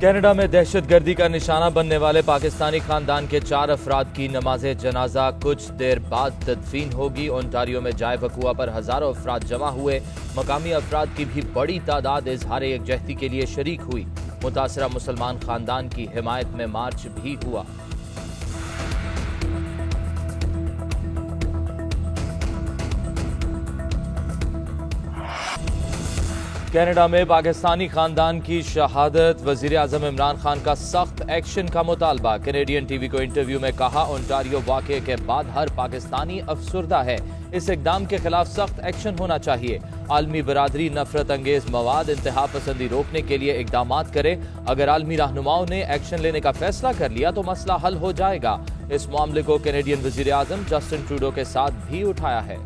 Canada में दहशतगर्दी का निशाना बनने वाले पाकिस्तानी खानदान के 4 अफराद की नमाज़े जनाजा कुछ देर बाद तदफीन होगी। ओंटारियो में जाए बकुआ पर हजारों अफराद जमा हुए। मकामी अफराद की भी बड़ी तादाद इजहार यकजहती के लिए शरीक हुई। मुतासरा मुसलमान खानदान की हिमायत में मार्च भी हुआ। कनाडा में पाकिस्तानी खानदान की शहादत, वजीर आजम इमरान खान का सख्त एक्शन का मुतालबा। कैनेडियन टीवी को इंटरव्यू में कहा, ओंटारियो वाक़े के बाद हर पाकिस्तानी अफसुर्दा है। इस इकदाम के खिलाफ सख्त एक्शन होना चाहिए। आलमी बरादरी नफरत अंगेज मवाद, इंतहा पसंदी रोकने के लिए इकदाम करे। अगर आलमी रहनुमाओं ने एक्शन लेने का फैसला कर लिया तो मसला हल हो जाएगा। इस मामले को कैनेडियन वजीर आजम जस्टिन ट्रूडो के साथ भी उठाया है।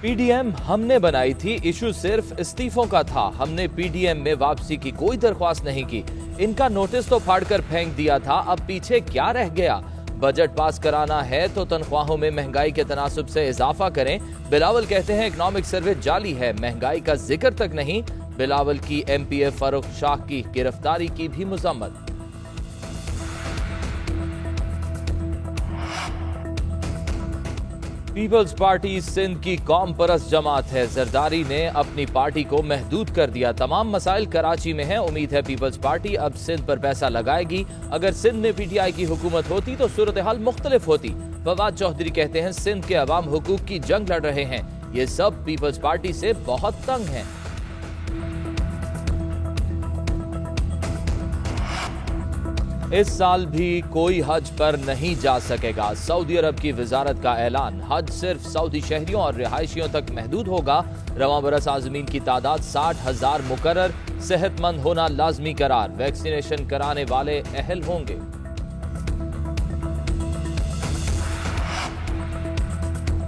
पीडीएम हमने बनाई थी, इशू सिर्फ इस्तीफों का था। हमने पीडीएम में वापसी की कोई दरख्वास्त नहीं की। इनका नोटिस तो फाड़कर फेंक दिया था, अब पीछे क्या रह गया? बजट पास कराना है तो तनख्वाहों में महंगाई के तनासुब से इजाफा करें। बिलावल कहते हैं इकोनॉमिक सर्वे जाली है, महंगाई का जिक्र तक नहीं। बिलावल की एमपीए फारूक शाह की गिरफ्तारी की भी मजम्मत। पीपल्स पार्टी सिंध की कौम परस्त जमात है। जरदारी ने अपनी पार्टी को महदूद कर दिया। तमाम मसाइल कराची में हैं। उम्मीद है पीपल्स पार्टी अब सिंध पर पैसा लगाएगी। अगर सिंध में पीटीआई की हुकूमत होती तो सूरत हाल मुख्तलिफ होती। फवाद चौधरी कहते हैं सिंध के अवाम हुकूक की जंग लड़ रहे हैं। ये सब पीपल्स पार्टी से बहुत तंग हैं। इस साल भी कोई हज पर नहीं जा सकेगा। सऊदी अरब की वजारत का ऐलान, हज सिर्फ सऊदी शहरियों और रिहायशियों तक महदूद होगा। रवां बरस आज़मीन की तादाद 60,000 मुकर्रर। सेहतमंद होना लाजमी करार, वैक्सीनेशन कराने वाले अहल होंगे।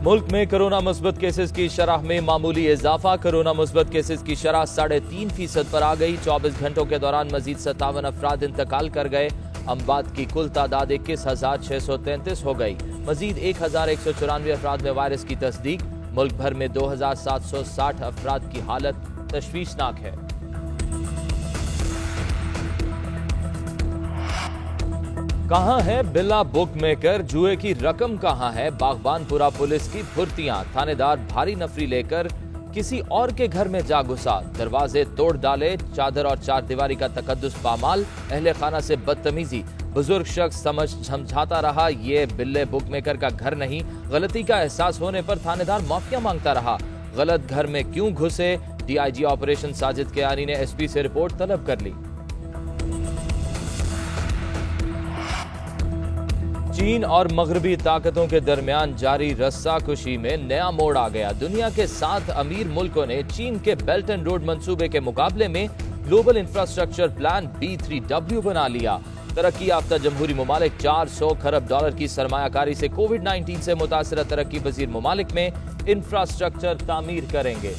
मुल्क में कोरोना मुस्बत केसेस की शरह में मामूली इजाफा। कोरोना मुस्बत केसेस की शरह 3.5% पर आ गई। 24 घंटों के दौरान मजीद 57 अफराद इंतकाल कर गए। अमवात की कुल तादाद 21,633 हो गई। मजीद 1,194 अफराद में वायरस की तस्दीक। मुल्क भर में 2,760 अफराद की हालत तशवीशनाक है। कहां है बिल्ला बुक मेकर, जुए की रकम कहां है? बागबानपुरा पुलिस की फुर्तियां, थानेदार भारी नफरी लेकर किसी और के घर में जा घुसा। दरवाजे तोड़ डाले, चादर और चार दीवारी का तकद्दुस पामाल, अहले खाना से बदतमीजी। बुजुर्ग शख्स समझाता रहा ये बिल्ले बुक मेकर का घर नहीं। गलती का एहसास होने पर थानेदार माफिया मांगता रहा। गलत घर में क्यों घुसे? डीआईजी ऑपरेशन साजिद कियानी ने एसपी से रिपोर्ट तलब कर ली। चीन और मगरबी ताकतों के दरमियान जारी रस्साकुशी में नया मोड़ आ गया। दुनिया के 7 अमीर मुल्कों ने चीन के बेल्ट एंड रोड मंसूबे के मुकाबले में ग्लोबल इंफ्रास्ट्रक्चर प्लान B3W बना लिया। तरक्की याफ्ता जमहूरी ममालिक 400 खरब डॉलर की सरमायाकारी से कोविड-19 से मुतासर तरक्की पजीर ममालिक में इंफ्रास्ट्रक्चर तामीर करेंगे।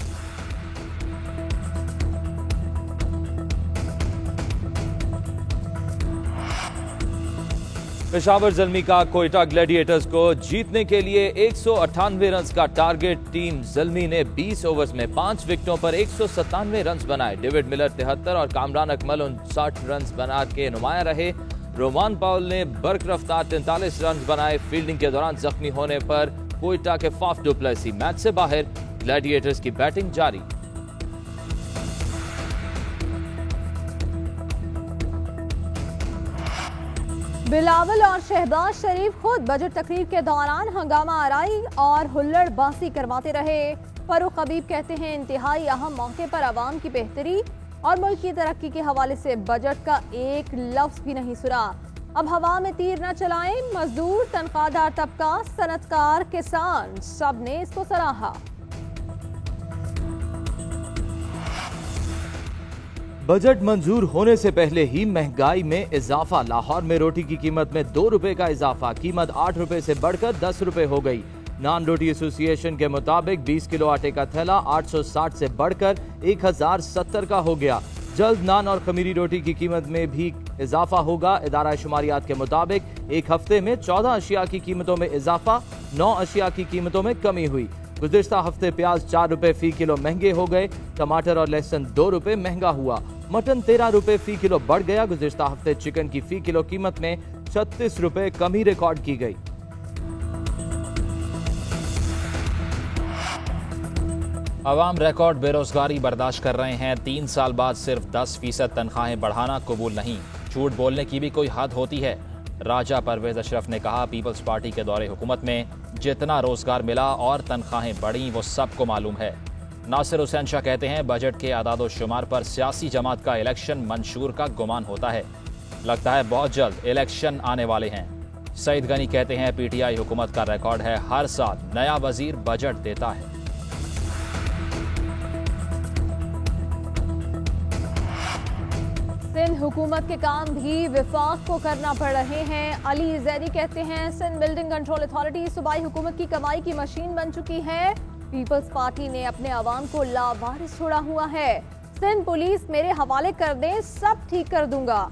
पेशावर ज़ल्मी का कोयटा ग्लैडिएटर्स को जीतने के लिए 198 रन का टारगेट। टीम ज़ल्मी ने 20 ओवर्स में 5 विकेटों पर 197 रन बनाए। डेविड मिलर 73 और कामरान अकमल 59 रन बना के नुमाया रहे। रोमान पाउल ने बर्क रफ्तार 43 रन बनाए। फील्डिंग के दौरान जख्मी होने पर कोयटा के फाफ डु प्लेसी मैच से बाहर। ग्लैडिएटर्स की बैटिंग जारी। बिलावल और शहबाज शरीफ खुद बजट तकरीर के दौरान हंगामा आराई और हुल्लड़बाजी करवाते रहे। फरूक हबीब कहते हैं इंतहाई अहम मौके पर आवाम की बेहतरी और मुल्क की तरक्की के हवाले से बजट का एक लफ्ज भी नहीं सुना। अब हवा में तीर न चलाएं। मजदूर, तनख्वाहदार तबका, सनतकार, किसान सब ने इसको सराहा। बजट मंजूर होने से पहले ही महंगाई में इजाफा। लाहौर में रोटी की कीमत में 2 रुपए का इजाफा। कीमत 8 रुपए से बढ़कर 10 रुपए हो गई। नान रोटी एसोसिएशन के मुताबिक 20 किलो आटे का थैला 860 से बढ़कर 1070 का हो गया। जल्द नान और खमीरी रोटी की कीमत में भी इजाफा होगा। इदारा शुमारियात के मुताबिक एक हफ्ते में 14 अशिया की कीमतों में इजाफा, 9 अशिया की कीमतों में कमी हुई। गुज़िश्ता हफ्ते प्याज 4 रुपए फी किलो महंगे हो गए। टमाटर और लहसुन 2 रुपए महंगा हुआ। मटन 13 रुपए फी किलो बढ़ गया। गुज़िश्ता हफ्ते चिकन की फी किलो कीमत में 36 रुपए कमी रिकॉर्ड की गई। अवाम रिकॉर्ड बेरोजगारी बर्दाश्त कर रहे हैं। 3 साल बाद सिर्फ 10% तनख्वाहें बढ़ाना कबूल नहीं। झूठ बोलने की भी कोई हद होती है। राजा परवेज अशरफ ने कहा, पीपल्स पार्टी के दौरे हुकूमत में जितना रोजगार मिला और तनख्वाहें बढ़ी वो सबको मालूम है। नासिर हुसैन शाह कहते हैं, बजट के आदादो शुमार पर सियासी जमात का इलेक्शन मंशूर का गुमान होता है। लगता है बहुत जल्द इलेक्शन आने वाले हैं। सईद गनी कहते हैं, पीटीआई हुकूमत का रिकॉर्ड है, हर साल नया वजीर बजट देता है। सिंध हुकूमत के काम भी विफाक को करना पड़ रहे हैं। अली जैदी कहते हैं, सिंध बिल्डिंग कंट्रोल अथॉरिटी सूबाई हुकूमत की कमाई की मशीन बन चुकी है। पीपल्स पार्टी ने अपने अवाम को लावारिस छोड़ा हुआ है। सिंध पुलिस मेरे हवाले कर दें, सब ठीक कर दूंगा।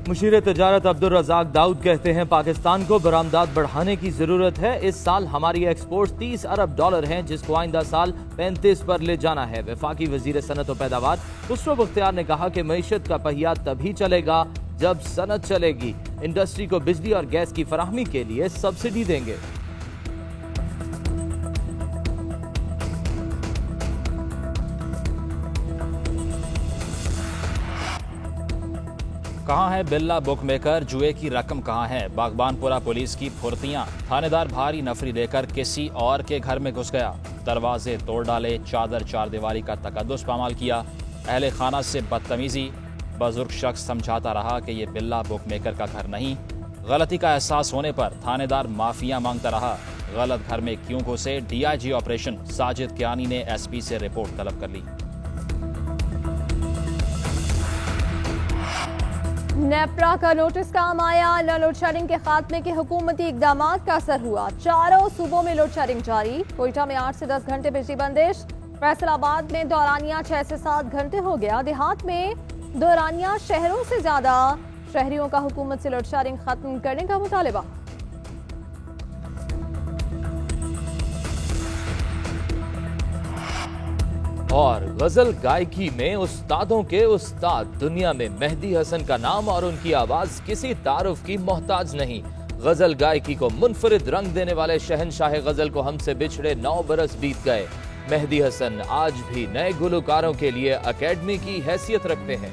मुशीर तजारत अब्दुल रज़ाक दाऊद कहते हैं, पाकिस्तान को बरामदात बढ़ाने की जरूरत है। इस साल हमारी एक्सपोर्ट 30 अरब डॉलर हैं, जिसको आइंदा साल 35 पर ले जाना है। वफाकी वजीर सनत और पैदावार खुसरो बख्तियार ने कहा कि मईशत का पहिया तभी चलेगा जब सनत चलेगी। इंडस्ट्री को बिजली और गैस की फराहमी के लिए सब्सिडी देंगे। कहाँ है बिल्ला बुक मेकर, जुए की रकम कहाँ है? बागबानपुरा पुलिस की फुर्तियां। थानेदार भारी नफरी लेकर किसी और के घर में घुस गया। दरवाजे तोड़ डाले, चादर चार दीवारी का तकद्दुस पामाल किया। अहले खाना से बदतमीजी। बुजुर्ग शख्स समझाता रहा कि ये बिल्ला बुक मेकर का घर नहीं। गलती का एहसास होने पर थानेदार माफिया मांगता रहा। गलत घर में क्यों घुसे? डीआईजी ऑपरेशन साजिद कियानी ने एसपी से रिपोर्ट तलब कर ली। नेपरा का नोटिस काम आया। लोड शेडिंग के खात्मे के हुकूमती इकदाम का असर हुआ। चारों सूबों में लोड शेडिंग जारी। कोयटा में 8 से 10 घंटे बिजली बंदिश। फैसलाबाद में दौरानिया 6 से 7 घंटे हो गया। देहात में दौरानिया शहरों से ज्यादा। शहरियों का हुकूमत से लोड शेडिंग खत्म करने का मुतालबा। और गजल गायकी में उस्तादों के उस्ताद, दुनिया में मेहदी हसन का नाम और उनकी आवाज किसी तारुफ की मोहताज नहीं। गजल गायकी को मुनफरिद रंग देने वाले शहनशाह गजल को हमसे बिछड़े 9 बरस बीत गए। मेहदी हसन आज भी नए गुलकारों के लिए अकेडमी की हैसियत रखते हैं।